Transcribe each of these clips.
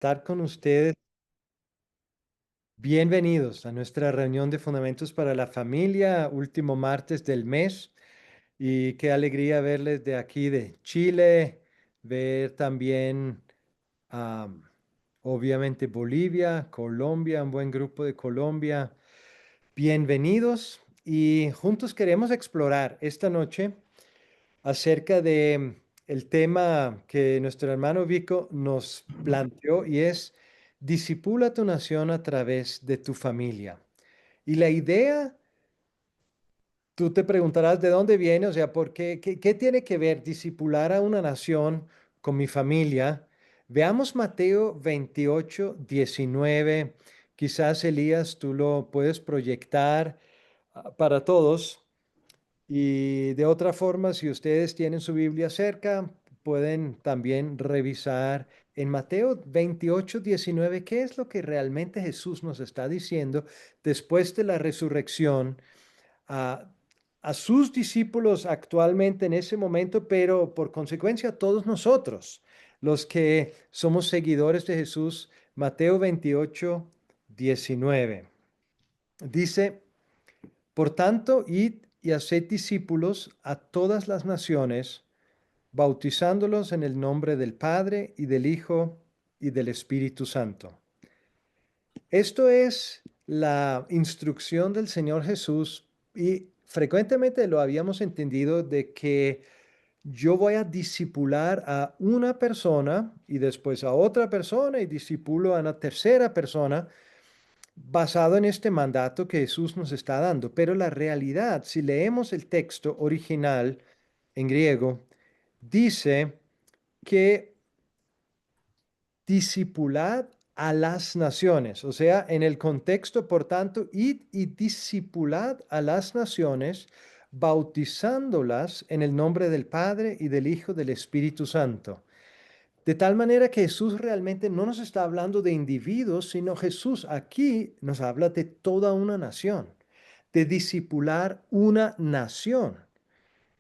estar con ustedes. Bienvenidos a nuestra reunión de Fundamentos para la Familia, último martes del mes. Y qué alegría verles de aquí de Chile, ver también, am, obviamente, Bolivia, Colombia, un buen grupo de Colombia. Bienvenidos y juntos queremos explorar esta noche acerca de el tema que nuestro hermano Vico nos planteó y es disipula tu nación a través de tu familia. Y la idea, tú te preguntarás de dónde viene, o sea, ¿por qué, qué tiene que ver discipular a una nación con mi familia? Veamos Mateo 28, 19. Quizás Elías, tú lo puedes proyectar para todos. Y de otra forma, si ustedes tienen su Biblia cerca, pueden también revisar en Mateo 28, 19 qué es lo que realmente Jesús nos está diciendo después de la resurrección a, a sus discípulos actualmente en ese momento, pero por consecuencia a todos nosotros, los que somos seguidores de Jesús. Mateo 28, 19 dice: por tanto, id y haced discípulos a todas las naciones, bautizándolos en el nombre del Padre y del Hijo y del Espíritu Santo. Esto es la instrucción del Señor Jesús y frecuentemente lo habíamos entendido de que yo voy a discipular a una persona y después a otra persona y discipulo a una tercera persona basado en este mandato que Jesús nos está dando. Pero la realidad, si leemos el texto original en griego, dice que discipulad a las naciones. O sea, en el contexto, por tanto, id y discipulad a las naciones, bautizándolas en el nombre del Padre y del Hijo y del Espíritu Santo. De tal manera que Jesús realmente no nos está hablando de individuos, sino Jesús aquí nos habla de toda una nación, de discipular una nación.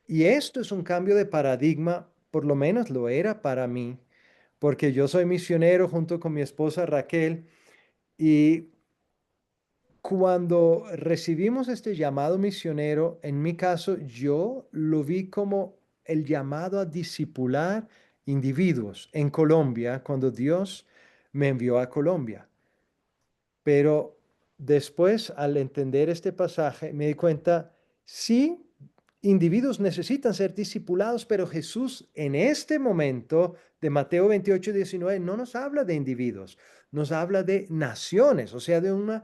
Y esto es un cambio de paradigma, por lo menos lo era para mí, porque yo soy misionero junto con mi esposa Raquel y cuando recibimos este llamado misionero, en mi caso, yo lo vi como el llamado a discipular individuos en Colombia cuando Dios me envió a Colombia. Pero después, al entender este pasaje, me di cuenta, sí, individuos necesitan ser discipulados, pero Jesús en este momento de Mateo 28, 19 no nos habla de individuos, nos habla de naciones, o sea, de un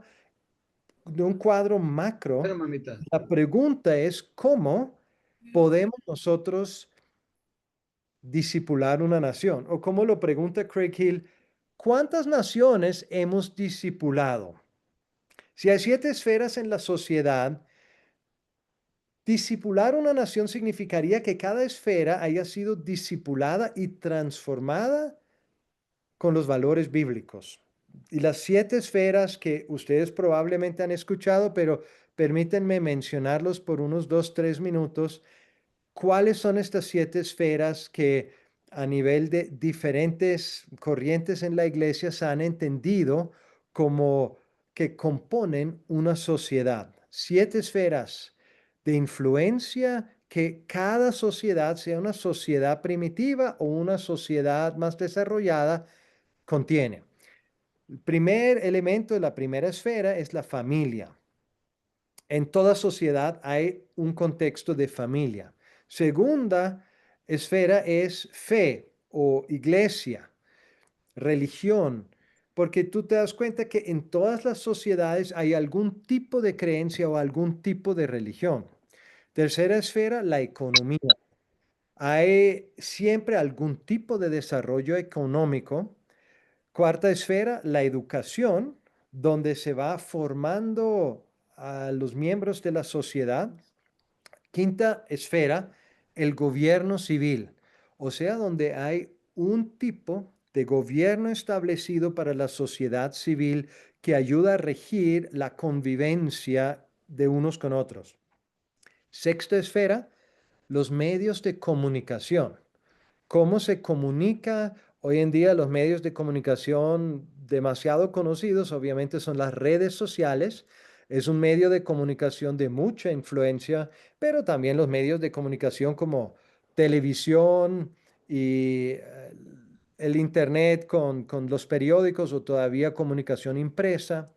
cuadro Bueno, macro. mamita. La pregunta es cómo podemos nosotros discipular una nación. O como lo pregunta Craig Hill, ¿cuántas naciones hemos discipulado? Si hay 7 esferas en la sociedad, discipular una nación significaría que cada esfera haya sido discipulada y transformada con los valores bíblicos. Y las 7 esferas que ustedes probablemente han escuchado, pero permítanme mencionarlos por unos 2, 3 minutos. ¿Cuáles son estas 7 esferas que a nivel de diferentes corrientes en la iglesia se han entendido como que componen una sociedad? 7 esferas de influencia que cada sociedad, sea una sociedad primitiva o una sociedad más desarrollada, contiene. El primer elemento de la primera esfera es la familia. En toda sociedad hay un contexto de familia. Segunda esfera es fe o iglesia, religión, porque tú te das cuenta que en todas las sociedades hay algún tipo de creencia o algún tipo de religión. Tercera esfera, la economía. Hay siempre algún tipo de desarrollo económico. Cuarta esfera, la educación, donde se va formando a los miembros de la sociedad. Quinta esfera, el gobierno civil, o sea, donde hay un tipo de gobierno establecido para la sociedad civil que ayuda a regir la convivencia de unos con otros. Sexta esfera, los medios de comunicación. ¿Cómo se comunica Hoy en día los medios de comunicación demasiado conocidos obviamente son las redes sociales. Es un medio de comunicación de mucha influencia, pero también los medios de comunicación como televisión y el internet con los periódicos o todavía comunicación impresa.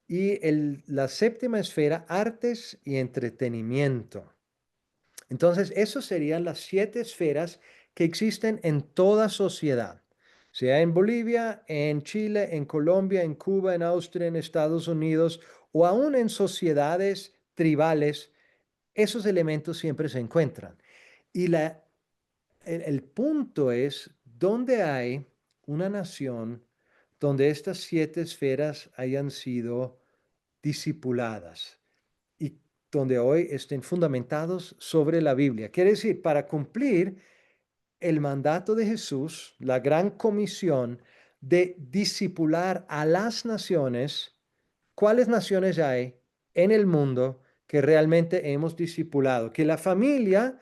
Y la séptima esfera, artes y entretenimiento. Entonces, esas serían las 7 esferas que existen en toda sociedad, sea en Bolivia, en Chile, en Colombia, en Cuba, en Austria, en Estados Unidos o aún en sociedades tribales. Esos elementos siempre se encuentran. Y el punto es, ¿dónde hay una nación donde estas 7 esferas hayan sido discipuladas y donde hoy estén fundamentados sobre la Biblia? Quiere decir, para cumplir el mandato de Jesús, la gran comisión de discipular a las naciones. ¿Cuáles naciones hay en el mundo que realmente hemos discipulado? Que la familia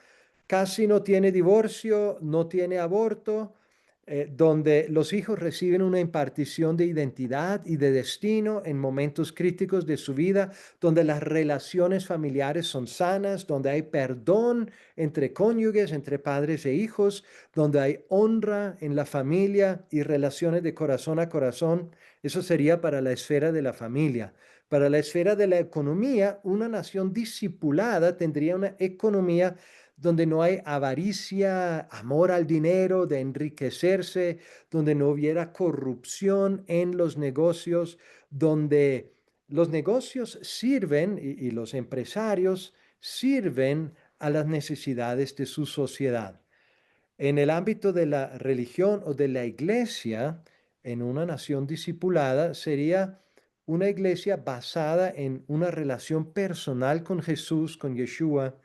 casi no tiene divorcio, no tiene aborto, donde los hijos reciben una impartición de identidad y de destino en momentos críticos de su vida, donde las relaciones familiares son sanas, donde hay perdón entre cónyuges, entre padres e hijos, donde hay honra en la familia y relaciones de corazón a corazón. Eso sería para la esfera de la familia. Para la esfera de la economía, una nación discipulada tendría una economía donde no hay avaricia, amor al dinero, de enriquecerse, donde no hubiera corrupción en los negocios, donde los negocios sirven y los empresarios sirven a las necesidades de su sociedad. En el ámbito de la religión o de la iglesia, en una nación discipulada, sería una iglesia basada en una relación personal con Jesús, con Yeshua,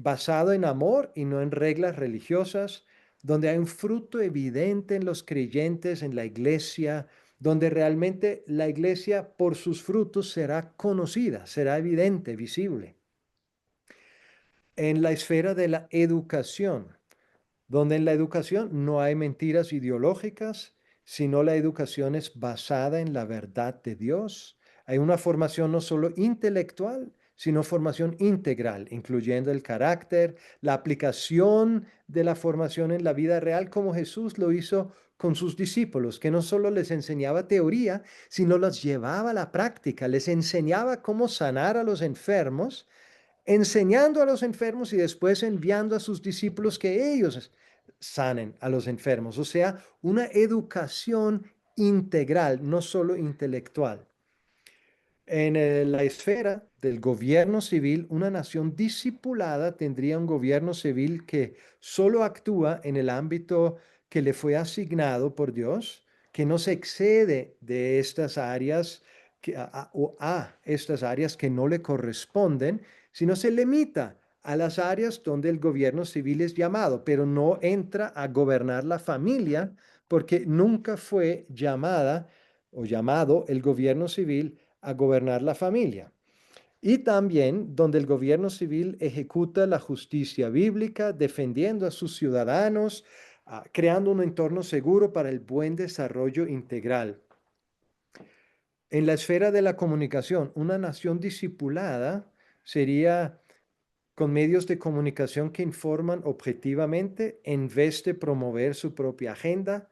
basado en amor y no en reglas religiosas, donde hay un fruto evidente en los creyentes, en la iglesia, donde realmente la iglesia por sus frutos será conocida, será evidente, visible. En la esfera de la educación, donde en la educación no hay mentiras ideológicas, sino la educación es basada en la verdad de Dios. Hay una formación no solo intelectual, sino formación integral, incluyendo el carácter, la aplicación de la formación en la vida real, como Jesús lo hizo con sus discípulos, que no solo les enseñaba teoría, sino los llevaba a la práctica, les enseñaba cómo sanar a los enfermos, enseñando a los enfermos y después enviando a sus discípulos que ellos sanen a los enfermos. O sea, una educación integral, no solo intelectual. En la esfera del gobierno civil, una nación discipulada tendría un gobierno civil que solo actúa en el ámbito que le fue asignado por Dios, que no se excede de estas áreas o a estas áreas que no le corresponden, sino se limita a las áreas donde el gobierno civil es llamado, pero no entra a gobernar la familia porque nunca fue llamada o llamado el gobierno civil a gobernar la familia. Y también donde el gobierno civil ejecuta la justicia bíblica, defendiendo a sus ciudadanos, creando un entorno seguro para el buen desarrollo integral. En la esfera de la comunicación, una nación discipulada sería con medios de comunicación que informan objetivamente en vez de promover su propia agenda,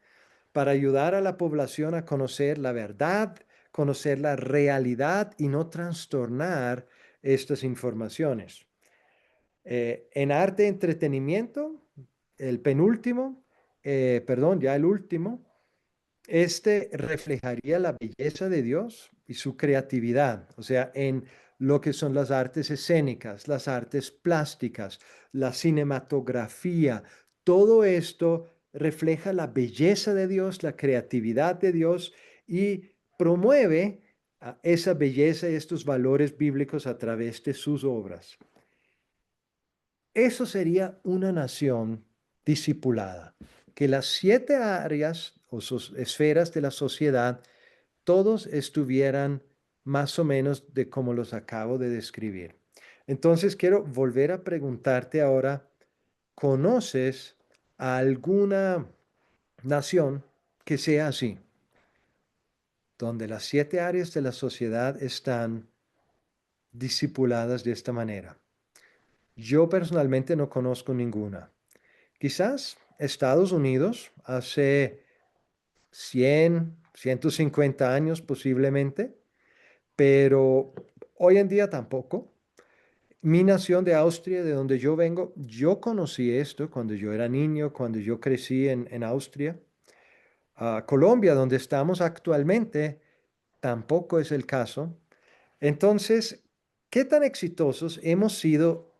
para ayudar a la población a conocer la verdad, conocer la realidad y no trastornar estas informaciones. En arte y entretenimiento, el penúltimo, perdón, ya el último, este reflejaría la belleza de Dios y su creatividad, o sea, en lo que son las artes escénicas, las artes plásticas, la cinematografía. Todo esto refleja la belleza de Dios, la creatividad de Dios y promueve esa belleza y estos valores bíblicos a través de sus obras. Eso sería una nación discipulada, que las 7 áreas o sus esferas de la sociedad, todos estuvieran más o menos de como los acabo de describir. Entonces quiero volver a preguntarte ahora, ¿conoces a alguna nación que sea así, donde las 7 áreas de la sociedad están discipuladas de esta manera. Yo personalmente no conozco ninguna. Quizás Estados Unidos hace 100, 150 años posiblemente, pero hoy en día tampoco. Mi nación de Austria, de donde yo vengo, yo conocí esto cuando yo era niño, cuando yo crecí en Austria. Colombia, donde estamos actualmente, tampoco es el caso. Entonces, ¿qué tan exitosos hemos sido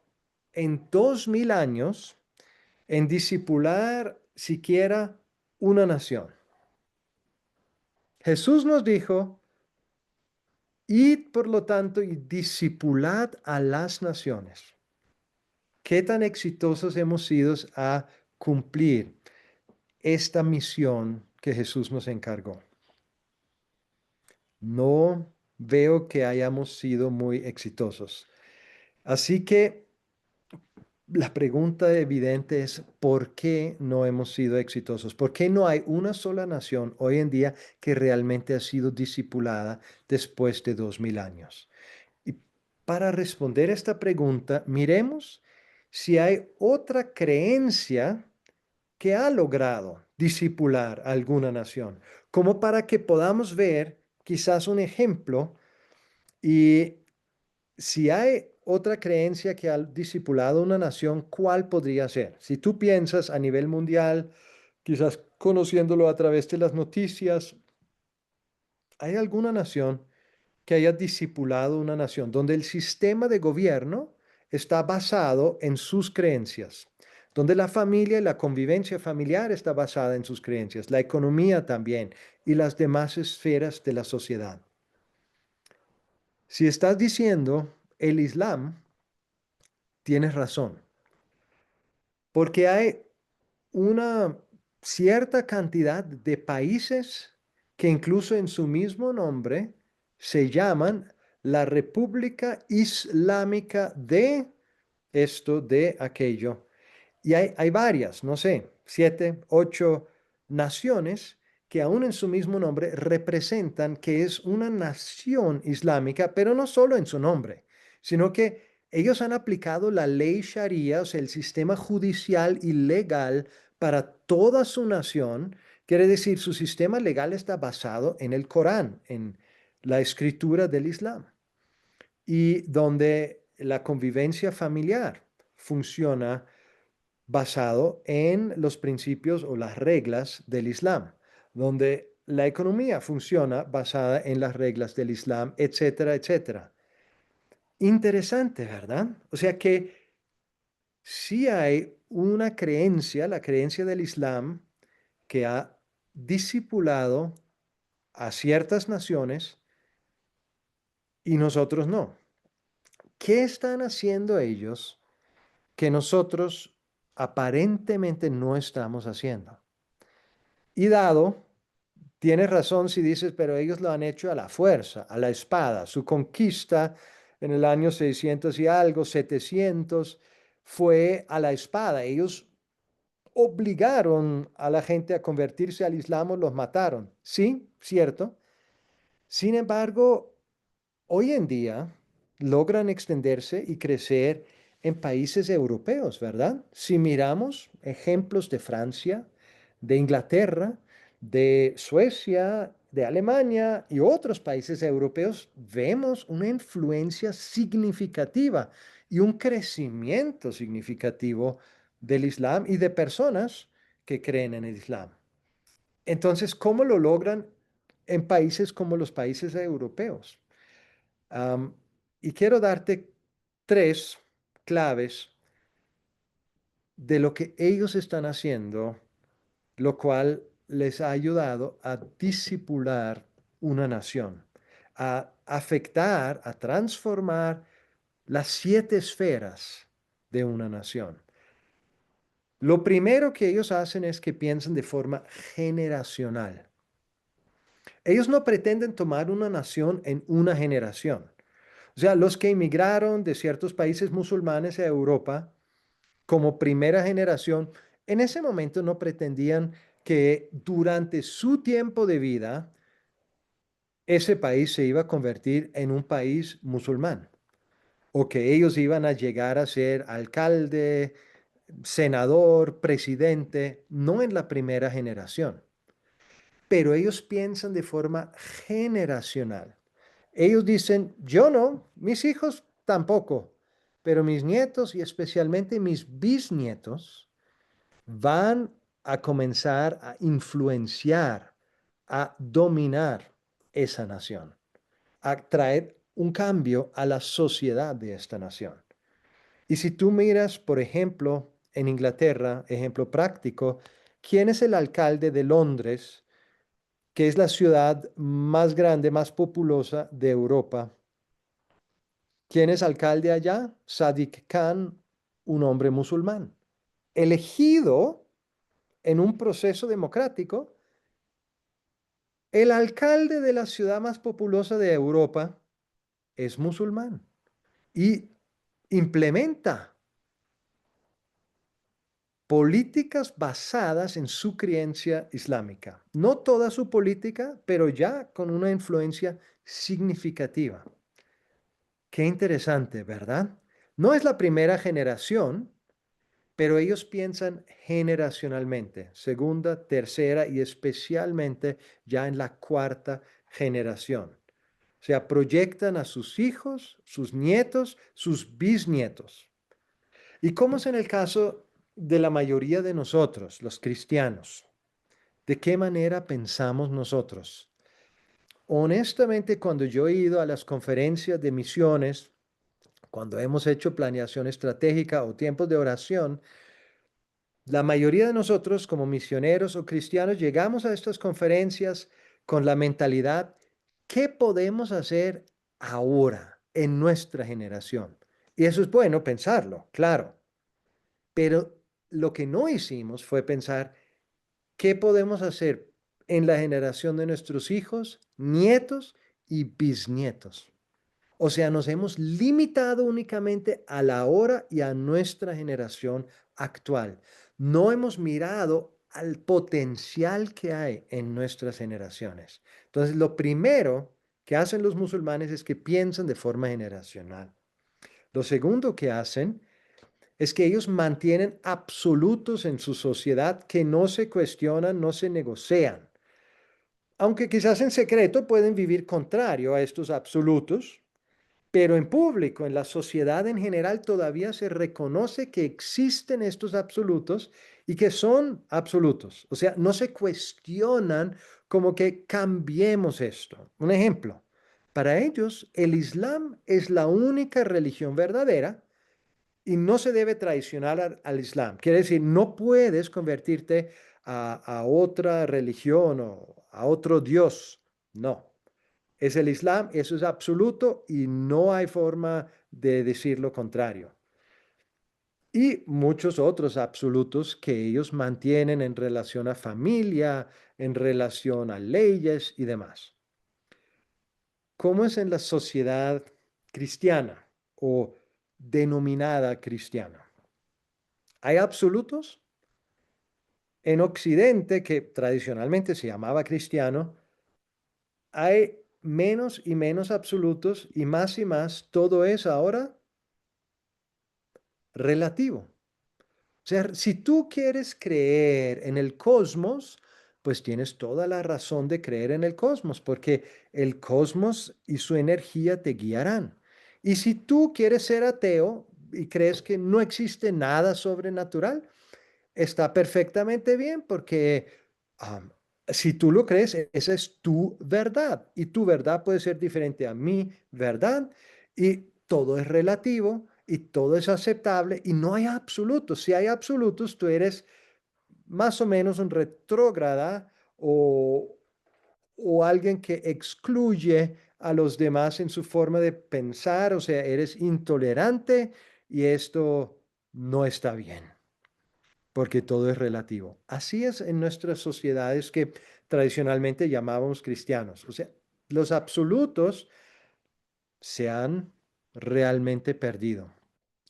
en 2000 años en discipular siquiera una nación? Jesús nos dijo, id por lo tanto y discipulad a las naciones. ¿Qué tan exitosos hemos sido a cumplir esta misión que Jesús nos encargó? No veo que hayamos sido muy exitosos. Así que la pregunta evidente es, ¿por qué no hemos sido exitosos? ¿Por qué no hay una sola nación hoy en día que realmente ha sido discipulada después de 2000 años? Y para responder esta pregunta, miremos si hay otra creencia que ha logrado discipular a alguna nación, como para que podamos ver quizás un ejemplo y si hay otra creencia que ha discipulado una nación, ¿cuál podría ser? Si tú piensas a nivel mundial, quizás conociéndolo a través de las noticias, ¿hay alguna nación que haya discipulado una nación donde el sistema de gobierno está basado en sus creencias, donde la familia y la convivencia familiar está basada en sus creencias, la economía también y las demás esferas de la sociedad? Si estás diciendo el Islam, tienes razón, porque hay una cierta cantidad de países que incluso en su mismo nombre se llaman la República Islámica de esto, de aquello. Y hay varias, no sé, 7, 8 naciones que aún en su mismo nombre representan que es una nación islámica, pero no solo en su nombre, sino que ellos han aplicado la ley sharia, o sea, el sistema judicial y legal para toda su nación. Quiere decir, su sistema legal está basado en el Corán, en la escritura del Islam, y donde la convivencia familiar funciona basado en los principios o las reglas del Islam, donde la economía funciona basada en las reglas del Islam, etcétera, etcétera. Interesante, ¿verdad? O sea que sí hay una creencia, la creencia del Islam, que ha discipulado a ciertas naciones y nosotros no. ¿Qué están haciendo ellos que nosotros aparentemente no estamos haciendo? Y dado, tienes razón si dices, pero ellos lo han hecho a la fuerza, a la espada. Su conquista en el año 600 y algo, 700, fue a la espada. Ellos obligaron a la gente a convertirse al Islam o los mataron. Sí, cierto. Sin embargo, hoy en día logran extenderse y crecer en países europeos, ¿verdad? Si miramos ejemplos de Francia, de Inglaterra, de Suecia, de Alemania y otros países europeos, vemos una influencia significativa y un crecimiento significativo del Islam y de personas que creen en el Islam. Entonces, ¿cómo lo logran en países como los países europeos? Am, y quiero darte 3 claves de lo que ellos están haciendo, lo cual les ha ayudado a discipular una nación, a afectar, a transformar las 7 esferas de una nación. Lo primero que ellos hacen es que piensan de forma generacional. Ellos no pretenden tomar una nación en una generación. O sea, los que emigraron de ciertos países musulmanes a Europa como primera generación, en ese momento no pretendían que durante su tiempo de vida, ese país se iba a convertir en un país musulmán, o que ellos iban a llegar a ser alcalde, senador, presidente, no en la primera generación, pero ellos piensan de forma generacional. Ellos dicen, yo no, mis hijos tampoco, pero mis nietos y especialmente mis bisnietos van a comenzar a influenciar, a dominar esa nación, a traer un cambio a la sociedad de esta nación. Y si tú miras, por ejemplo, en Inglaterra, ejemplo práctico, ¿quién es el alcalde de Londres, que es la ciudad más grande, más populosa de Europa? ¿Quién es alcalde allá? Sadiq Khan, un hombre musulmán, elegido en un proceso democrático. El alcalde de la ciudad más populosa de Europa es musulmán y implementa políticas basadas en su creencia islámica. No toda su política, pero ya con una influencia significativa. Qué interesante, ¿verdad? No es la primera generación, pero ellos piensan generacionalmente, segunda, tercera y especialmente ya en la cuarta generación. O sea, proyectan a sus hijos, sus nietos, sus bisnietos. ¿Y cómo es en el caso de la mayoría de nosotros, los cristianos? ¿De qué manera pensamos nosotros? Honestamente, cuando yo he ido a las conferencias de misiones, cuando hemos hecho planeación estratégica o tiempos de oración, la mayoría de nosotros como misioneros o cristianos llegamos a estas conferencias con la mentalidad, ¿qué podemos hacer ahora en nuestra generación? Y eso es bueno pensarlo, claro, pero lo que no hicimos fue pensar, ¿qué podemos hacer en la generación de nuestros hijos, nietos y bisnietos? O sea, nos hemos limitado únicamente a la hora y a nuestra generación actual. No hemos mirado al potencial que hay en nuestras generaciones. Entonces, lo primero que hacen los musulmanes es que piensan de forma generacional. Lo segundo que hacen es que ellos mantienen absolutos en su sociedad que no se cuestionan, no se negocian. Aunque quizás en secreto pueden vivir contrario a estos absolutos, pero en público, en la sociedad en general, todavía se reconoce que existen estos absolutos y que son absolutos. O sea, no se cuestionan como que cambiemos esto. Un ejemplo, para ellos el Islam es la única religión verdadera y no se debe traicionar al Islam. Quiere decir, no puedes convertirte a otra religión o a otro Dios. No. Es el Islam, eso es absoluto y no hay forma de decir lo contrario. Y muchos otros absolutos que ellos mantienen en relación a familia, en relación a leyes y demás. ¿Cómo es en la sociedad cristiana o denominada cristiana? ¿Hay absolutos? En Occidente, que tradicionalmente se llamaba cristiano, hay menos y menos absolutos y más, todo es ahora relativo. O sea, si tú quieres creer en el cosmos, pues tienes toda la razón de creer en el cosmos, porque el cosmos y su energía te guiarán. Y si tú quieres ser ateo y crees que no existe nada sobrenatural, está perfectamente bien, porque am, si tú lo crees, esa es tu verdad. Y tu verdad puede ser diferente a mi verdad. Y todo es relativo y todo es aceptable y no hay absolutos. Si hay absolutos, tú eres más o menos un retrógrada o alguien que excluye a los demás en su forma de pensar, o sea, eres intolerante y esto no está bien, porque todo es relativo. Así es en nuestras sociedades que tradicionalmente llamábamos cristianos. O sea, los absolutos se han realmente perdido.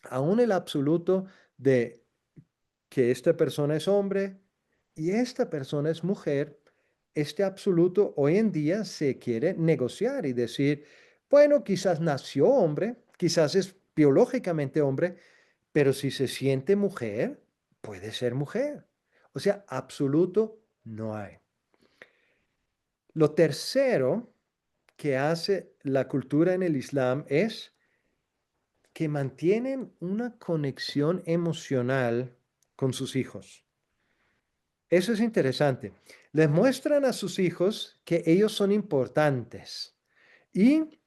Aún el absoluto de que esta persona es hombre, y esta persona es mujer, este absoluto hoy en día se quiere negociar y decir, bueno, quizás nació hombre, quizás es biológicamente hombre, pero si se siente mujer, puede ser mujer. O sea, absoluto no hay. Lo tercero que hace la cultura en el Islam es que mantienen una conexión emocional con sus hijos. Eso es interesante. Les muestran a sus hijos que ellos son importantes y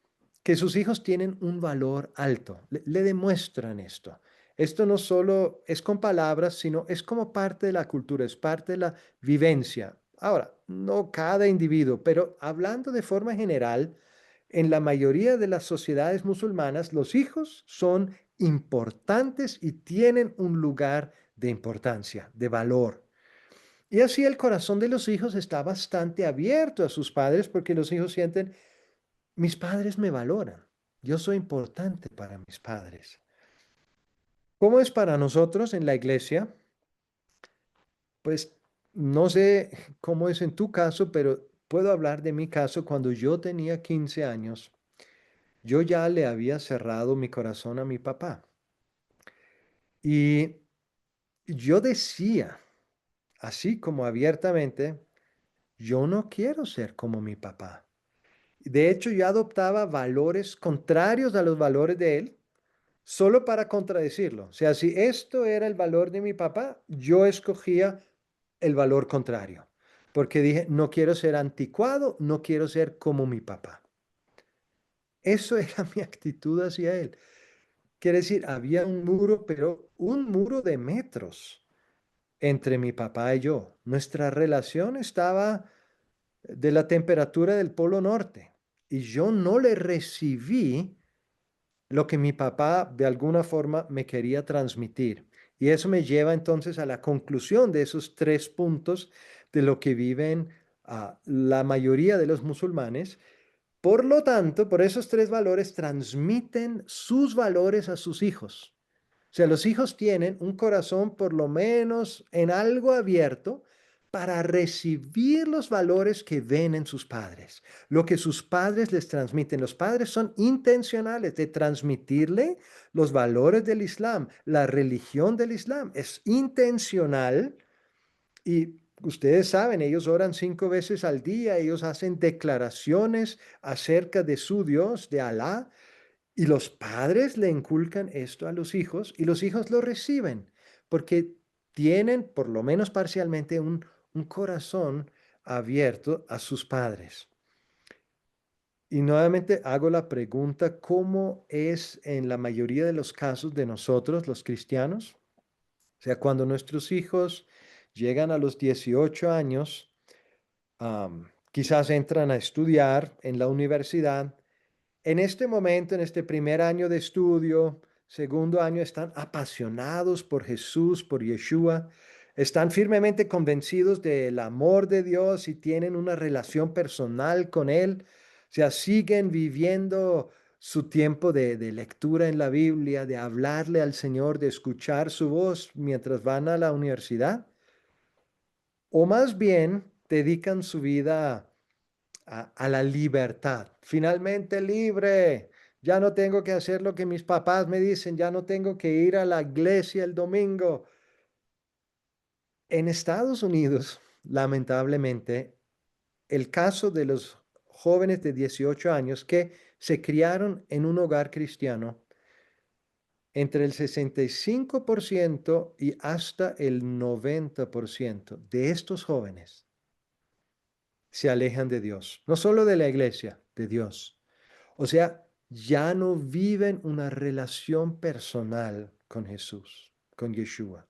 que sus hijos tienen un valor alto. Le demuestran esto. Esto no solo es con palabras, sino es como parte de la cultura, es parte de la vivencia. Ahora, no cada individuo, pero hablando de forma general, en la mayoría de las sociedades musulmanas, los hijos son importantes y tienen un lugar de importancia, de valor. Y así el corazón de los hijos está bastante abierto a sus padres porque los hijos sienten, mis padres me valoran, yo soy importante para mis padres. ¿Cómo es para nosotros en la iglesia? Pues no sé cómo es en tu caso, pero puedo hablar de mi caso. Cuando yo tenía 15 años, yo ya le había cerrado mi corazón a mi papá. Y yo decía, así como abiertamente, yo no quiero ser como mi papá. De hecho, yo adoptaba valores contrarios a los valores de él, solo para contradecirlo. O sea, si esto era el valor de mi papá, yo escogía el valor contrario, porque dije, no quiero ser anticuado, no quiero ser como mi papá. Eso era mi actitud hacia él. Quiere decir, había un muro, pero un muro de metros entre mi papá y yo. Nuestra relación estaba de la temperatura del Polo Norte y yo no le recibí lo que mi papá de alguna forma me quería transmitir. Y eso me lleva entonces a la conclusión de esos tres puntos de lo que viven la mayoría de los musulmanes. Por lo tanto, por esos tres valores transmiten sus valores a sus hijos. O sea, los hijos tienen un corazón por lo menos en algo abierto para recibir los valores que ven en sus padres, lo que sus padres les transmiten. Los padres son intencionales de transmitirle los valores del Islam, la religión del Islam. Es intencional y ustedes saben, ellos oran 5 veces al día, ellos hacen declaraciones acerca de su Dios, de Alá, y los padres le inculcan esto a los hijos y los hijos lo reciben porque tienen, por lo menos parcialmente, un corazón abierto a sus padres. Y nuevamente hago la pregunta, ¿cómo es en la mayoría de los casos de nosotros, los cristianos? O sea, cuando nuestros hijos llegan a los 18 años, quizás entran a estudiar en la universidad. En este momento, en este primer año de estudio, segundo año, están apasionados por Jesús, por Yeshua, están firmemente convencidos del amor de Dios y tienen una relación personal con Él. O sea, siguen viviendo su tiempo de lectura en la Biblia, de hablarle al Señor, de escuchar su voz mientras van a la universidad. O más bien dedican su vida a la libertad. Finalmente libre. Ya no tengo que hacer lo que mis papás me dicen, ya no tengo que ir a la iglesia el domingo. En Estados Unidos, lamentablemente, el caso de los jóvenes de 18 años que se criaron en un hogar cristiano, entre el 65% y hasta el 90% de estos jóvenes se alejan de Dios, no solo de la iglesia, de Dios. O sea, ya no viven una relación personal con Jesús, con Yeshua.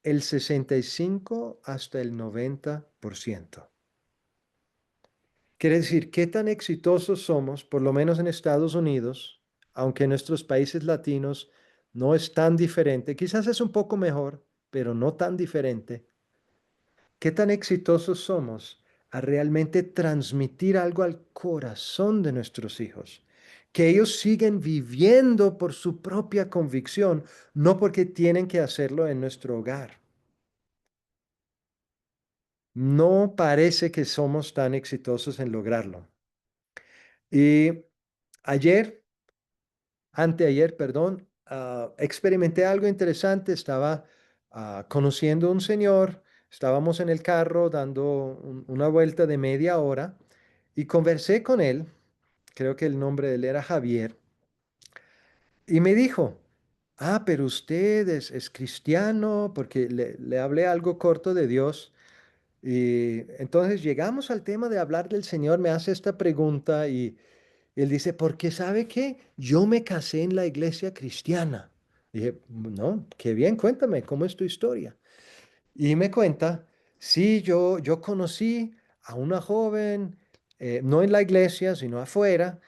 El 65 hasta el 90%. Quiere decir, qué tan exitosos somos, por lo menos en Estados Unidos, aunque en nuestros países latinos no es tan diferente, quizás es un poco mejor, pero no tan diferente. ¿Qué tan exitosos somos a realmente transmitir algo al corazón de nuestros hijos? Que ellos siguen viviendo por su propia convicción, no porque tienen que hacerlo en nuestro hogar. no parece que somos tan exitosos en lograrlo. Y ayer, anteayer, perdón, experimenté algo interesante. Estaba conociendo a un señor, estábamos en el carro dando una vuelta de media hora y conversé con él, creo que el nombre de él era Javier, y me dijo, pero usted es cristiano, porque le hablé algo corto de Dios. Y entonces llegamos al tema de hablar del Señor, me hace esta pregunta y él dice, porque ¿sabe qué? Yo me casé en la iglesia cristiana. Dije, no, qué bien, cuéntame, ¿cómo es tu historia? Y me cuenta, sí, yo conocí a una joven, no en la iglesia, sino afuera,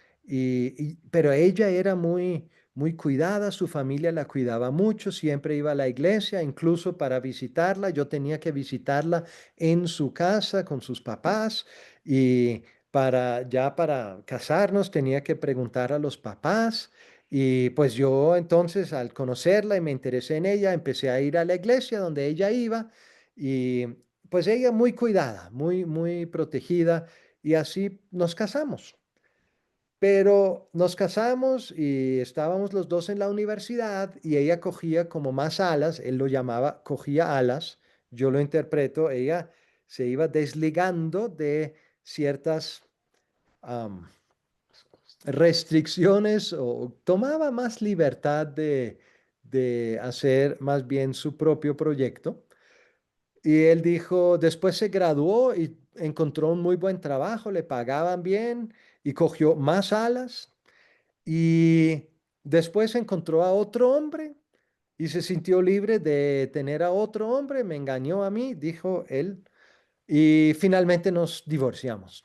pero ella era muy cuidada, su familia la cuidaba mucho, siempre iba a la iglesia, incluso para visitarla, yo tenía que visitarla en su casa con sus papás y para casarnos tenía que preguntar a los papás. Y pues yo entonces al conocerla y me interesé en ella, empecé a ir a la iglesia donde ella iba y pues ella muy cuidada, muy protegida y así nos casamos. Pero nos casamos y estábamos los dos en la universidad y ella cogía como más alas, él lo llamaba cogía alas, yo lo interpreto, ella se iba desligando de ciertas am, restricciones o tomaba más libertad de hacer más bien su propio proyecto. Y él dijo, después se graduó y encontró un muy buen trabajo, le pagaban bien y cogió más alas. Y después encontró a otro hombre y se sintió libre de tener a otro hombre. Me engañó a mí, dijo él. Y finalmente nos divorciamos.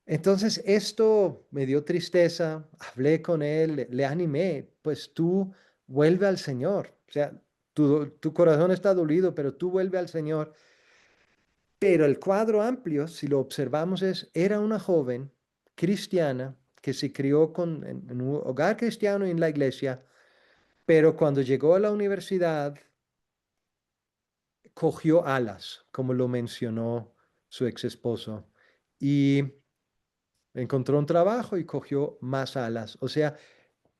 Entonces esto me dio tristeza. Hablé con él, le animé, pues tú vuelve al Señor. O sea, tu corazón está dolido, pero tú vuelve al Señor. Pero el cuadro amplio, si lo observamos, era una joven cristiana que se crió en un hogar cristiano y en la iglesia, pero cuando llegó a la universidad, cogió alas, como lo mencionó su ex esposo, y encontró un trabajo y cogió más alas. O sea,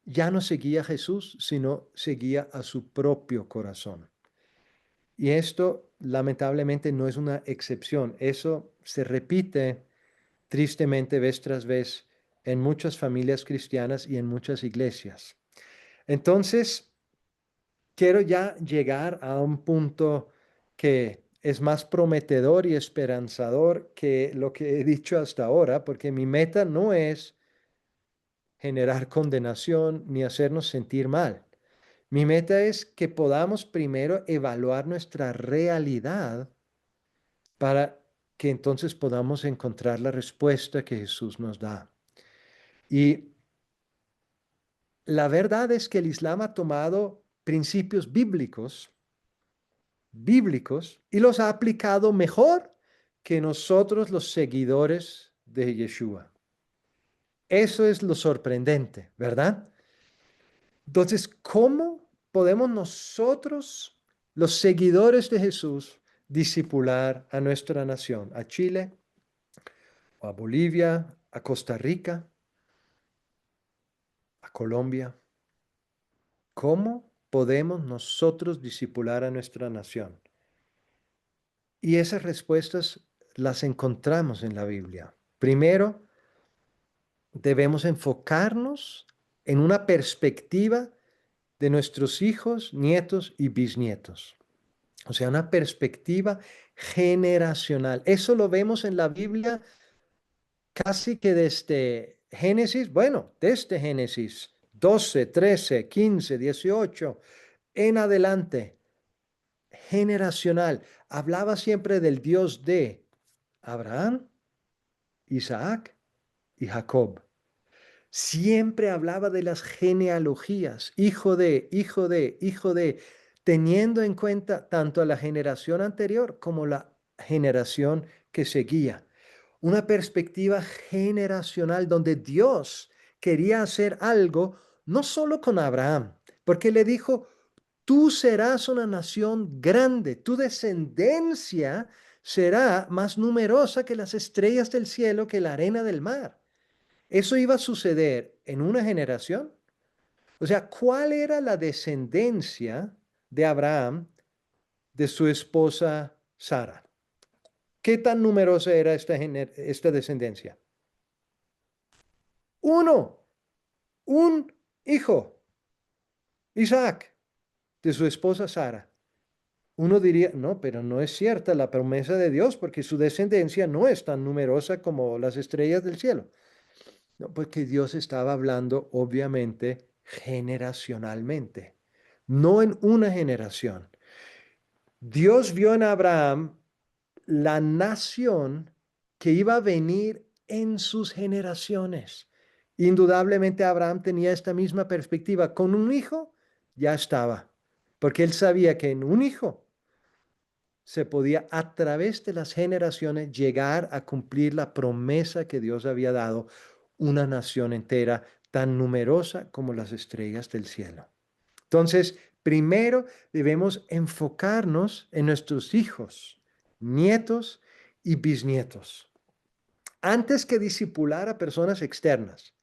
ya no seguía a Jesús, sino seguía a su propio corazón. Y esto, lamentablemente, no es una excepción. Eso se repite tristemente vez tras vez en muchas familias cristianas y en muchas iglesias. Entonces, quiero ya llegar a un punto que es más prometedor y esperanzador que lo que he dicho hasta ahora, porque mi meta no es generar condenación ni hacernos sentir mal. Mi meta es que podamos primero evaluar nuestra realidad para que entonces podamos encontrar la respuesta que Jesús nos da. Y la verdad es que el Islam ha tomado principios bíblicos, y los ha aplicado mejor que nosotros los seguidores de Yeshua. Eso es lo sorprendente, ¿verdad? Entonces, ¿cómo podemos nosotros, los seguidores de Jesús, discipular a nuestra nación, a Chile, a Bolivia, a Costa Rica, a Colombia? ¿Cómo podemos nosotros discipular a nuestra nación? Y esas respuestas las encontramos en la Biblia. Primero, debemos enfocarnos en una perspectiva de nuestros hijos, nietos y bisnietos. O sea, una perspectiva generacional. Eso lo vemos en la Biblia casi que desde Génesis, bueno, desde Génesis 12, 13, 15, 18 en adelante. Generacional. Hablaba siempre del Dios de Abraham, Isaac y Jacob. Siempre hablaba de las genealogías, hijo de, hijo de, hijo de, teniendo en cuenta tanto a la generación anterior como la generación que seguía. Una perspectiva generacional donde Dios quería hacer algo no solo con Abraham, porque le dijo, tú serás una nación grande, tu descendencia será más numerosa que las estrellas del cielo, que la arena del mar. ¿Eso iba a suceder en una generación? O sea, ¿cuál era la descendencia de Abraham de su esposa Sara? ¿Qué tan numerosa era esta descendencia? Uno, un hijo, Isaac, de su esposa Sara. Uno diría, no, pero no es cierta la promesa de Dios porque su descendencia no es tan numerosa como las estrellas del cielo. No, porque Dios estaba hablando, obviamente, generacionalmente, no en una generación. Dios vio en Abraham la nación que iba a venir en sus generaciones. Indudablemente Abraham tenía esta misma perspectiva. Con un hijo ya estaba, porque él sabía que en un hijo se podía a través de las generaciones llegar a cumplir la promesa que Dios había dado, una nación entera tan numerosa como las estrellas del cielo. Entonces, primero debemos enfocarnos en nuestros hijos, nietos y bisnietos, antes que discipular a personas externas.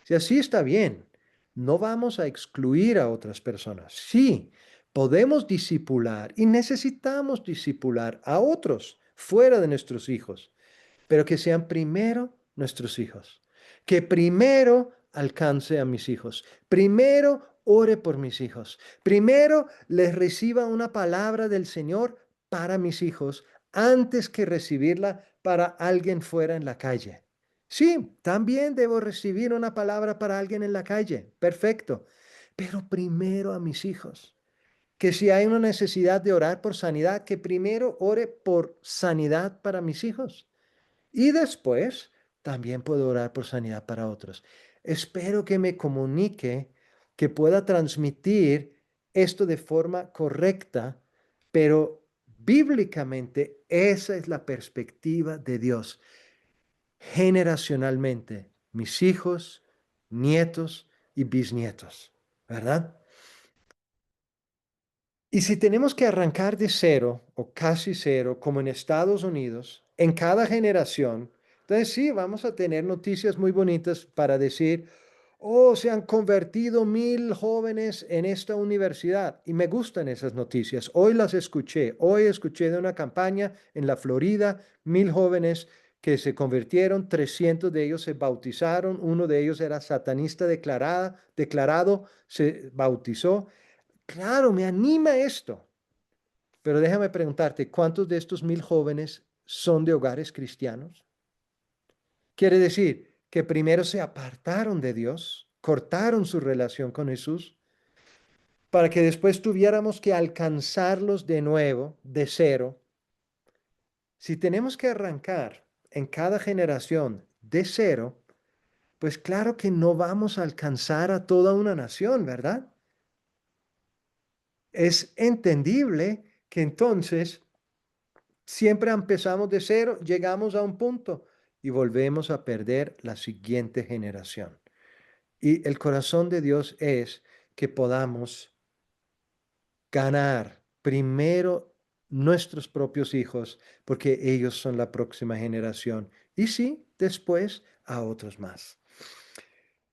Si así está bien, no vamos a excluir a otras personas. Sí, podemos discipular y necesitamos discipular a otros fuera de nuestros hijos, pero que sean primero nuestros hijos. Que primero alcance a mis hijos. Primero ore por mis hijos. Primero les reciba una palabra del Señor para mis hijos antes que recibirla para alguien fuera en la calle. Sí, también debo recibir una palabra para alguien en la calle. Perfecto. Pero primero a mis hijos. Que si hay una necesidad de orar por sanidad, que primero ore por sanidad para mis hijos. Y después también puedo orar por sanidad para otros. Espero que me comunique, que pueda transmitir esto de forma correcta, pero bíblicamente esa es la perspectiva de Dios. Generacionalmente, mis hijos, nietos y bisnietos, ¿verdad? Y si tenemos que arrancar de cero o casi cero, como en Estados Unidos, en cada generación, entonces sí, vamos a tener noticias muy bonitas para decir, oh, se han convertido 1,000 jóvenes en esta universidad. Y me gustan esas noticias. Hoy las escuché. Hoy escuché de una campaña en la Florida, 1,000 jóvenes que se convirtieron, 300 de ellos se bautizaron, uno de ellos era satanista declarado, se bautizó. Claro, me anima esto, pero déjame preguntarte, ¿cuántos de estos 1,000 jóvenes son de hogares cristianos? Quiere decir que primero se apartaron de Dios, cortaron su relación con Jesús, para que después tuviéramos que alcanzarlos de nuevo, de cero. Si tenemos que arrancar en cada generación de cero, pues claro que no vamos a alcanzar a toda una nación, ¿verdad? Es entendible que entonces siempre empezamos de cero, llegamos a un punto y volvemos a perder la siguiente generación. Y el corazón de Dios es que podamos ganar primero nuestros propios hijos, porque ellos son la próxima generación. Y sí, después a otros más.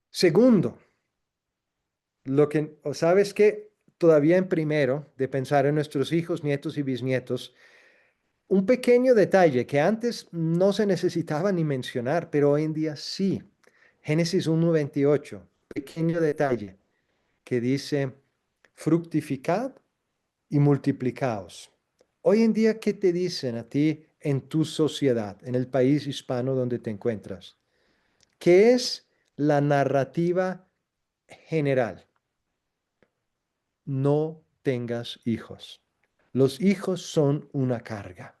Segundo, o sabes que todavía en primero de pensar en nuestros hijos, nietos y bisnietos, un pequeño detalle que antes no se necesitaba ni mencionar, pero hoy en día sí. Génesis 1:28, pequeño detalle que dice, fructificad y multiplicaos. Hoy en día, ¿qué te dicen a ti en tu sociedad, en el país hispano donde te encuentras? ¿Qué es la narrativa general? No tengas hijos. Los hijos son una carga.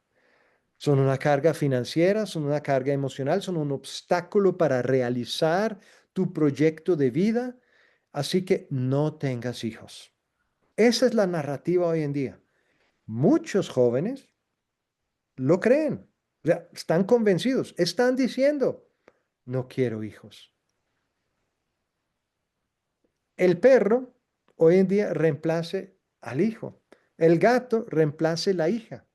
Son una carga financiera, son una carga emocional, son un obstáculo para realizar tu proyecto de vida. Así que no tengas hijos. Esa es la narrativa hoy en día. Muchos jóvenes lo creen, o sea, están convencidos, están diciendo, no quiero hijos. El perro hoy en día reemplace al hijo. El gato reemplace la hija.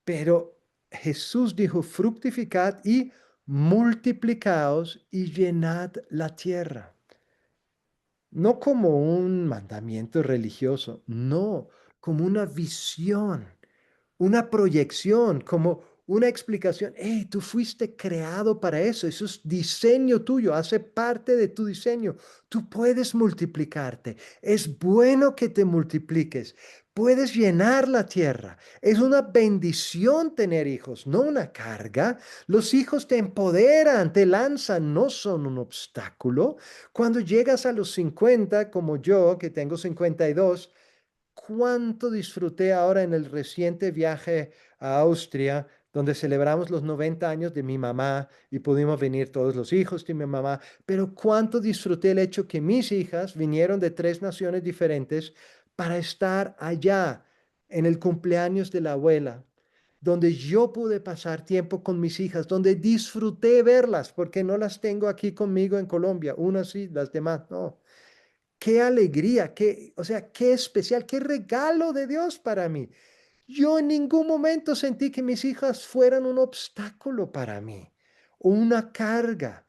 Pero Jesús dijo, fructificad y multiplicaos y llenad la tierra. No como un mandamiento religioso, no, como una visión, una proyección, como una explicación. Hey, tú fuiste creado para eso es diseño tuyo, hace parte de tu diseño. Tú puedes multiplicarte. Es bueno que te multipliques. Puedes llenar la tierra. Es una bendición tener hijos, no una carga. Los hijos te empoderan, te lanzan, no son un obstáculo. Cuando llegas a los 50, como yo, que tengo 52, cuánto disfruté ahora en el reciente viaje a Austria, donde celebramos los 90 años de mi mamá y pudimos venir todos los hijos de mi mamá, pero cuánto disfruté el hecho que mis hijas vinieron de 3 naciones diferentes para estar allá en el cumpleaños de la abuela, donde yo pude pasar tiempo con mis hijas, donde disfruté verlas, porque no las tengo aquí conmigo en Colombia, unas sí, las demás no. Qué alegría, qué, o sea, qué especial, qué regalo de Dios para mí. Yo en ningún momento sentí que mis hijas fueran un obstáculo para mí o una carga.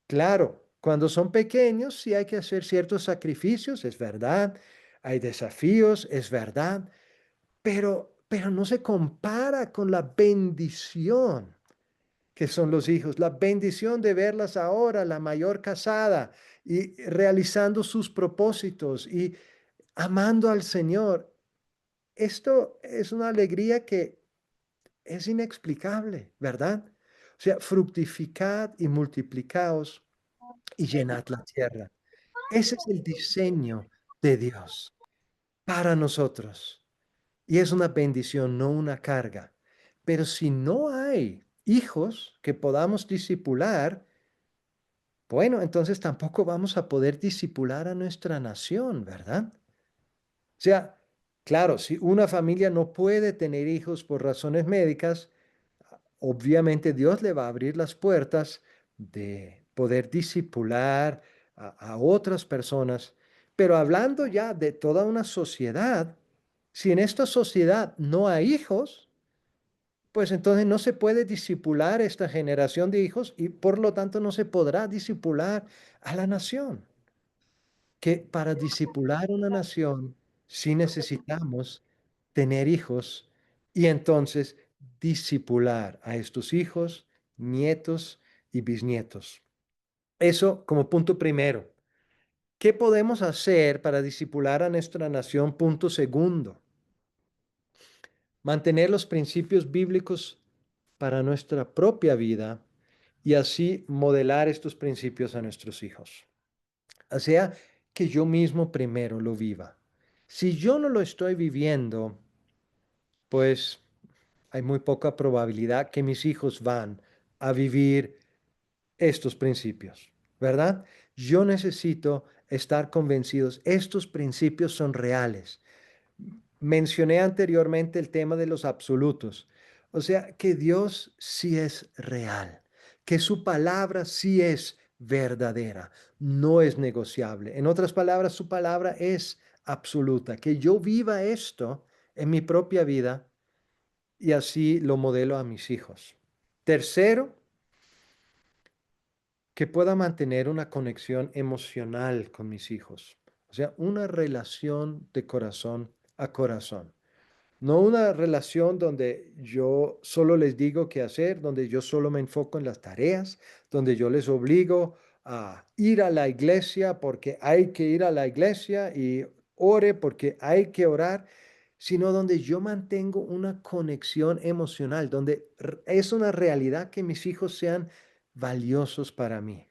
Claro, cuando son pequeños sí hay que hacer ciertos sacrificios, es verdad. Hay desafíos, es verdad, pero no se compara con la bendición que son los hijos, la bendición de verlas ahora, la mayor casada y realizando sus propósitos y amando al Señor. Esto es una alegría que es inexplicable, ¿verdad? O sea, fructificad y multiplicaos y llenad la tierra. Ese es el diseño de Dios para nosotros. Y es una bendición, no una carga. Pero si no hay hijos que podamos discipular, bueno, entonces tampoco vamos a poder discipular a nuestra nación, ¿verdad? O sea, claro, si una familia no puede tener hijos por razones médicas, obviamente Dios le va a abrir las puertas de poder discipular a otras personas. Pero hablando ya de toda una sociedad, si en esta sociedad no hay hijos, pues entonces no se puede discipular esta generación de hijos y por lo tanto no se podrá discipular a la nación. Que para discipular una nación sí necesitamos tener hijos y entonces discipular a estos hijos, nietos y bisnietos. Eso como punto primero. ¿Qué podemos hacer para discipular a nuestra nación? Punto segundo. Mantener los principios bíblicos para nuestra propia vida y así modelar estos principios a nuestros hijos. O sea, que yo mismo primero lo viva. Si yo no lo estoy viviendo, pues hay muy poca probabilidad que mis hijos van a vivir estos principios, ¿verdad? Yo necesito estar convencidos, estos principios son reales. Mencioné anteriormente el tema de los absolutos, o sea, que Dios sí es real, que su palabra sí es verdadera, no es negociable. En otras palabras, su palabra es absoluta, que yo viva esto en mi propia vida y así lo modelo a mis hijos. Tercero, que pueda mantener una conexión emocional con mis hijos, o sea, una relación de corazón a corazón. No una relación donde yo solo les digo qué hacer, donde yo solo me enfoco en las tareas, donde yo les obligo a ir a la iglesia porque hay que ir a la iglesia y ore porque hay que orar, sino donde yo mantengo una conexión emocional, donde es una realidad que mis hijos sean valiosos para mí.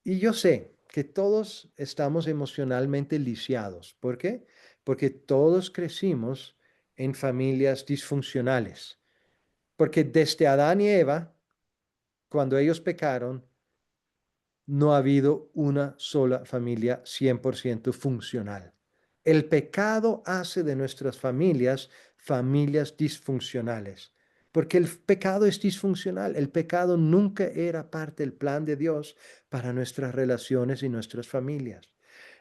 Y yo sé que todos estamos emocionalmente lisiados. ¿Por qué? Porque todos crecimos en familias disfuncionales. Porque desde Adán y Eva, cuando ellos pecaron, no ha habido una sola familia 100% funcional. El pecado hace de nuestras familias familias disfuncionales, porque el pecado es disfuncional. El pecado nunca era parte del plan de Dios para nuestras relaciones y nuestras familias.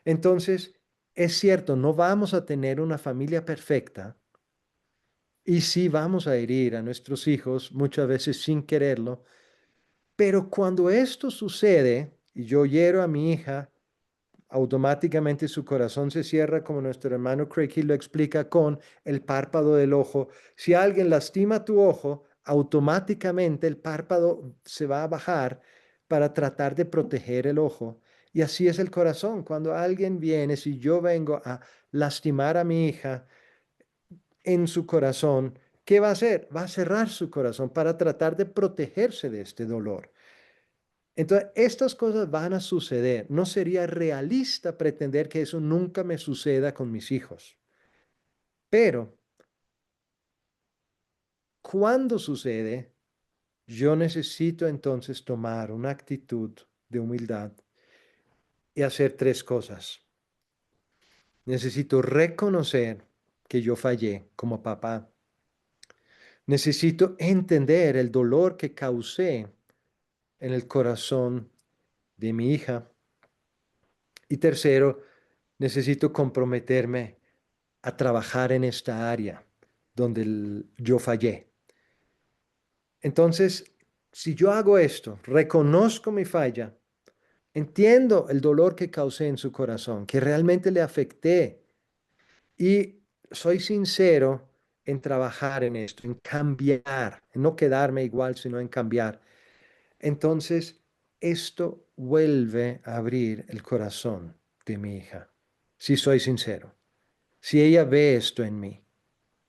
Entonces, es cierto, no vamos a tener una familia perfecta, Y sí vamos a herir a nuestros hijos muchas veces sin quererlo, pero cuando esto sucede y yo hiero a mi hija, automáticamente su corazón se cierra, como nuestro hermano Craig Hill lo explica, con el párpado del ojo. Si alguien lastima tu ojo, automáticamente el párpado se va a bajar para tratar de proteger el ojo. Y así es el corazón. Cuando alguien viene, si yo vengo a lastimar a mi hija en su corazón, ¿qué va a hacer? Va a cerrar su corazón para tratar de protegerse de este dolor. Entonces, estas cosas van a suceder. No sería realista pretender que eso nunca me suceda con mis hijos. Pero cuando sucede, yo necesito entonces tomar una actitud de humildad y hacer tres cosas. Necesito reconocer que yo fallé como papá. Necesito entender el dolor que causé en el corazón de mi hija. Y tercero, necesito comprometerme a trabajar en esta área donde yo fallé. Entonces, si yo hago esto, reconozco mi falla, entiendo el dolor que causé en su corazón, que realmente le afecté y soy sincero en trabajar en esto, en cambiar, en no quedarme igual, sino en cambiar. Entonces, esto vuelve a abrir el corazón de mi hija, si soy sincero, si ella ve esto en mí.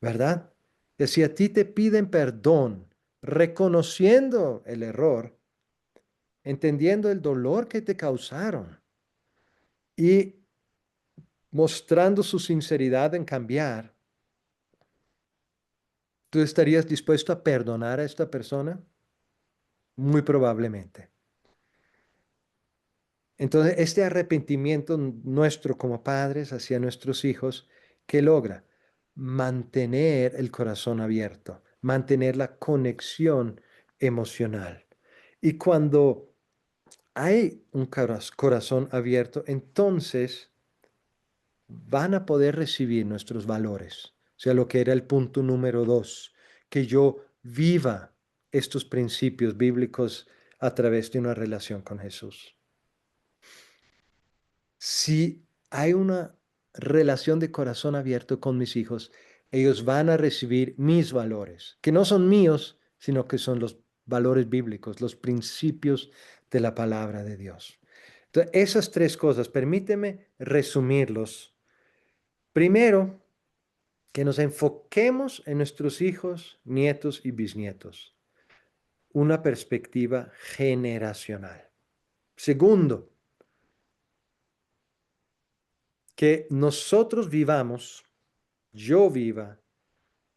¿Verdad? Que si a ti te piden perdón, reconociendo el error, entendiendo el dolor que te causaron y mostrando su sinceridad en cambiar, ¿tú estarías dispuesto a perdonar a esta persona? Muy probablemente. Entonces, este arrepentimiento nuestro como padres hacia nuestros hijos, ¿qué logra? Mantener el corazón abierto, mantener la conexión emocional. Y cuando hay un corazón abierto, entonces van a poder recibir nuestros valores. O sea, lo que era el punto número 2, que yo viva estos principios bíblicos a través de una relación con Jesús. Si hay una relación de corazón abierto con mis hijos, ellos van a recibir mis valores, que no son míos, sino que son los valores bíblicos, los principios de la palabra de Dios. Entonces, esas tres cosas, permíteme resumirlos. Primero, que nos enfoquemos en nuestros hijos, nietos y bisnietos. Una perspectiva generacional. Segundo, que nosotros vivamos, yo viva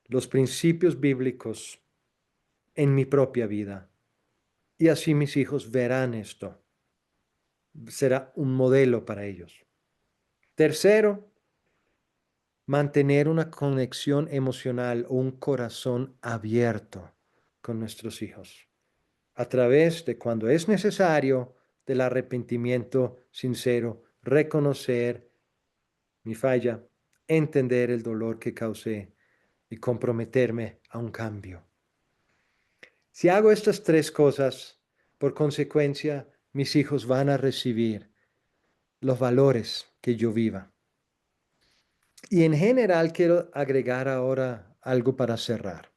los principios bíblicos en mi propia vida. Y así mis hijos verán esto. Será un modelo para ellos. Tercero, mantener una conexión emocional o un corazón abierto con nuestros hijos, a través de cuando es necesario, del arrepentimiento sincero, reconocer mi falla, entender el dolor que causé y comprometerme a un cambio. Si hago estas tres cosas, por consecuencia, mis hijos van a recibir los valores que yo viva. Y en general quiero agregar ahora algo para cerrar.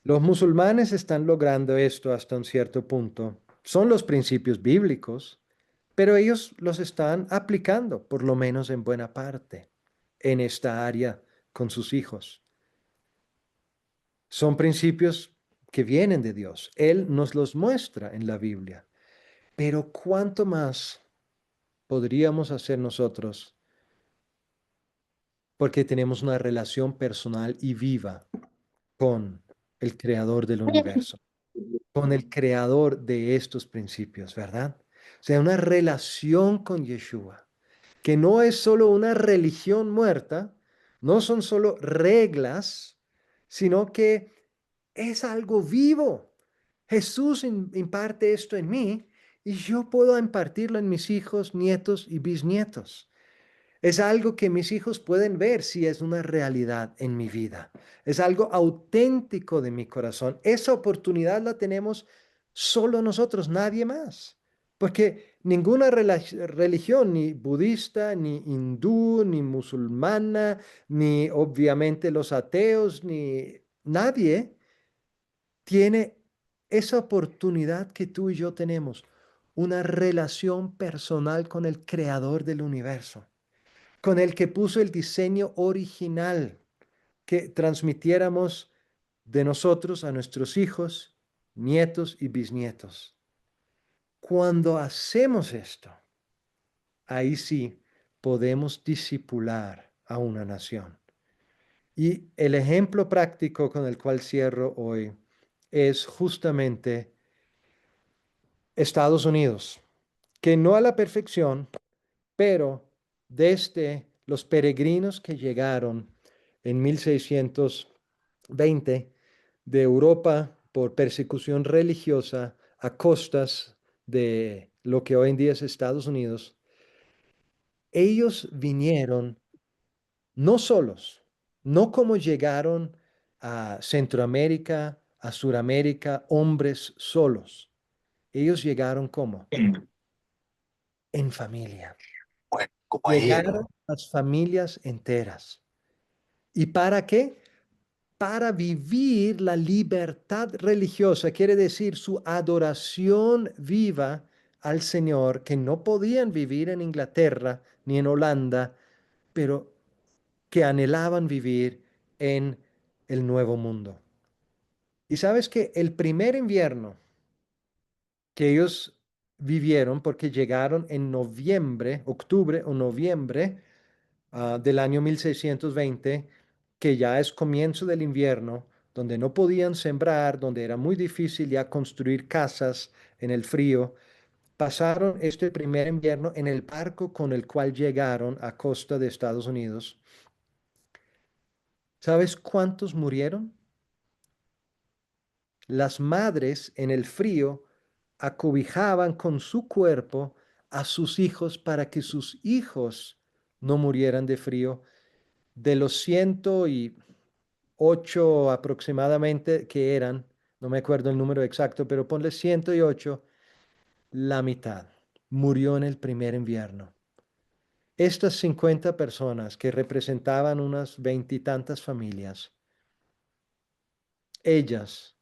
Los musulmanes están logrando esto hasta un cierto punto. Son los principios bíblicos, pero ellos los están aplicando, por lo menos en buena parte, en esta área con sus hijos. Son principios que vienen de Dios. Él nos los muestra en la Biblia. Pero ¿cuánto más podríamos hacer nosotros porque tenemos una relación personal y viva con el creador del universo, con el creador de estos principios, ¿verdad? O sea, una relación con Yeshua, que no es solo una religión muerta, no son solo reglas, sino que es algo vivo. Jesús imparte esto en mí y yo puedo impartirlo en mis hijos, nietos y bisnietos. Es algo que mis hijos pueden ver si es una realidad en mi vida. Es algo auténtico de mi corazón. Esa oportunidad la tenemos solo nosotros, nadie más. Porque ninguna religión, ni budista, ni hindú, ni musulmana, ni obviamente los ateos, ni nadie tiene esa oportunidad que tú y yo tenemos, una relación personal con el creador del universo, con el que puso el diseño original que transmitiéramos de nosotros a nuestros hijos, nietos y bisnietos. Cuando hacemos esto, ahí sí podemos discipular a una nación. Y el ejemplo práctico con el cual cierro hoy es justamente Estados Unidos, que no a la perfección, pero desde los peregrinos que llegaron en 1620 de Europa por persecución religiosa a costas de lo que hoy en día es Estados Unidos, ellos vinieron no solos, no como llegaron a Centroamérica, a Suramérica, hombres solos. Ellos llegaron como en familia. Como Llegaron él. las familias enteras. ¿Y para qué? Para vivir la libertad religiosa, quiere decir su adoración viva al Señor, que no podían vivir en Inglaterra ni en Holanda, pero que anhelaban vivir en el Nuevo Mundo. Y sabes que el primer invierno que ellos vivieron, porque llegaron en noviembre, octubre o noviembre del año 1620, que ya es comienzo del invierno, donde no podían sembrar, donde era muy difícil ya construir casas en el frío, pasaron este primer invierno en el barco con el cual llegaron a costa de Estados Unidos. ¿Sabes cuántos murieron? Las madres en el frío acobijaban con su cuerpo a sus hijos para que sus hijos no murieran de frío. De los 108 aproximadamente que eran, no me acuerdo el número exacto, pero ponle 108, la mitad murió en el primer invierno. Estas 50 personas que representaban unas veintitantas familias, ellas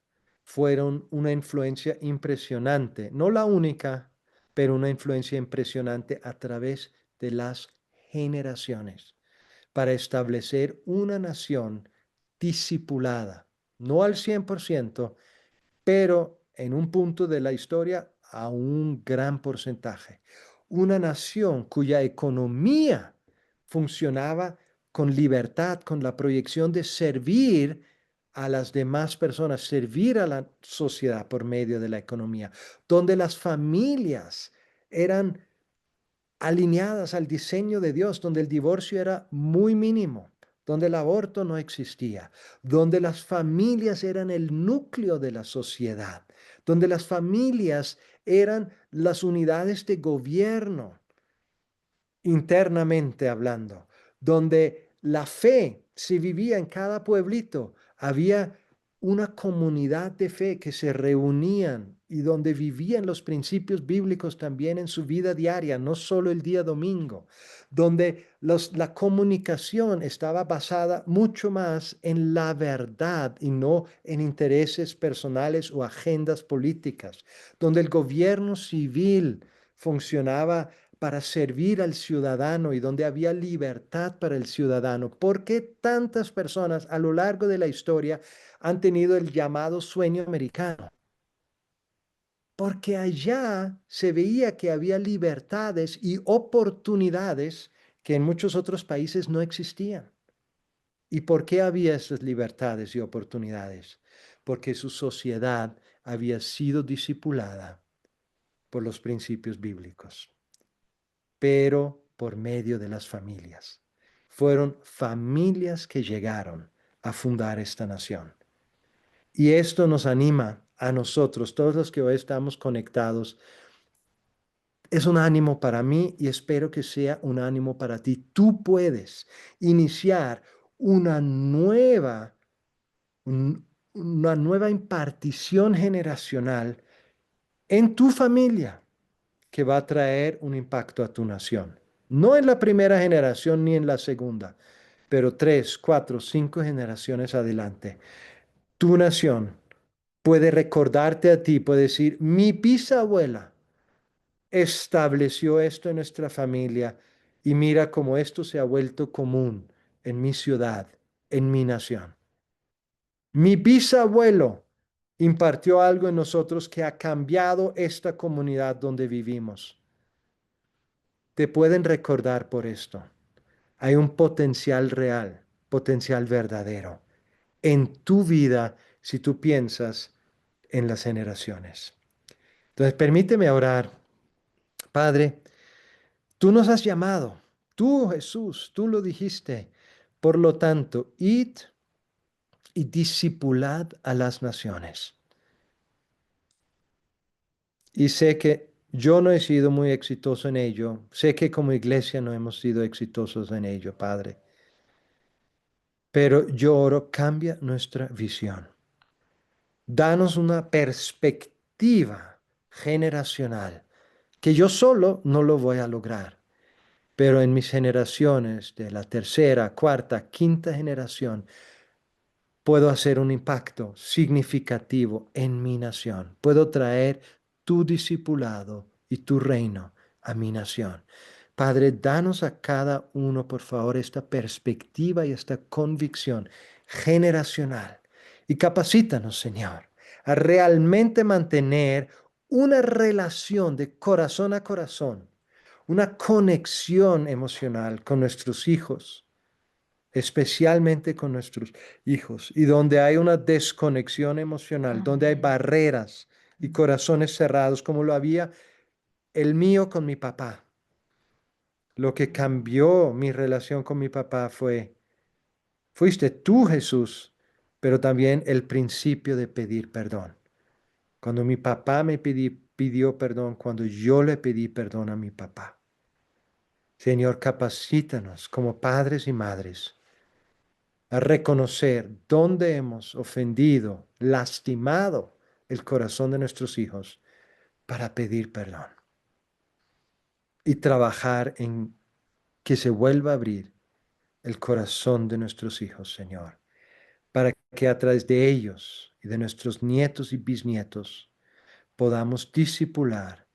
fueron una influencia impresionante, no la única, pero una influencia impresionante a través de las generaciones para establecer una nación discipulada, no al 100%, pero en un punto de la historia a un gran porcentaje. Una nación cuya economía funcionaba con libertad, con la proyección de servir a las demás personas, servir a la sociedad por medio de la economía, donde las familias eran alineadas al diseño de Dios, donde el divorcio era muy mínimo, donde el aborto no existía, donde las familias eran el núcleo de la sociedad, donde las familias eran las unidades de gobierno, internamente hablando, donde la fe se vivía en cada pueblito, había una comunidad de fe que se reunían y donde vivían los principios bíblicos también en su vida diaria, no solo el día domingo, donde la comunicación estaba basada mucho más en la verdad y no en intereses personales o agendas políticas, donde el gobierno civil funcionaba para servir al ciudadano y donde había libertad para el ciudadano. ¿Por qué tantas personas a lo largo de la historia han tenido el llamado sueño americano? Porque allá se veía que había libertades y oportunidades que en muchos otros países no existían. ¿Y por qué había esas libertades y oportunidades? Porque su sociedad había sido discipulada por los principios bíblicos, pero por medio de las familias. Fueron familias que llegaron a fundar esta nación. Y esto nos anima a nosotros, todos los que hoy estamos conectados, Es un ánimo para mí y espero que sea un ánimo para ti. Tú puedes iniciar una nueva, una nueva impartición generacional en tu familia que va a traer un impacto a tu nación. No en la primera generación ni en la segunda, pero 3, 4, 5 generaciones adelante. Tu nación puede recordarte a ti, puede decir, mi bisabuela estableció esto en nuestra familia y mira cómo esto se ha vuelto común en mi ciudad, en mi nación. Mi bisabuelo impartió algo en nosotros que ha cambiado esta comunidad donde vivimos. Te pueden recordar por esto. Hay un potencial real, potencial verdadero en tu vida si tú piensas en las generaciones. Entonces, permíteme orar. Padre, tú nos has llamado, tú Jesús, tú lo dijiste. Por lo tanto, id y discipulad a las naciones. Y sé que yo no he sido muy exitoso en ello. Sé que como iglesia no hemos sido exitosos en ello, Padre. Pero yo oro, cambia nuestra visión. Danos una perspectiva generacional que yo solo no lo voy a lograr. Pero en mis generaciones, de la tercera, cuarta, quinta generación, puedo hacer un impacto significativo en mi nación. Puedo traer tu discipulado y tu reino a mi nación. Padre, danos a cada uno, por favor, esta perspectiva y esta convicción generacional. Y capacítanos, Señor, a realmente mantener una relación de corazón a corazón, una conexión emocional con nuestros hijos, especialmente con nuestros hijos, y donde hay una desconexión emocional, donde hay Amén. barreras y corazones cerrados, como lo había el mío con mi papá. Lo que cambió mi relación con mi papá fuiste tú, Jesús, pero también el principio de pedir perdón. Cuando mi papá pidió perdón, cuando yo le pedí perdón a mi papá. Señor, capacítanos como padres y madres a reconocer dónde hemos ofendido, lastimado el corazón de nuestros hijos para pedir perdón y trabajar en que se vuelva a abrir el corazón de nuestros hijos, Señor, para que a través de ellos y de nuestros nietos y bisnietos podamos discipular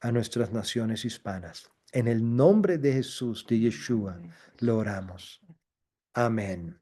a nuestras naciones hispanas. En el nombre de Jesús, de En el Yeshua, nombre de Jesús. lo oramos. Amén.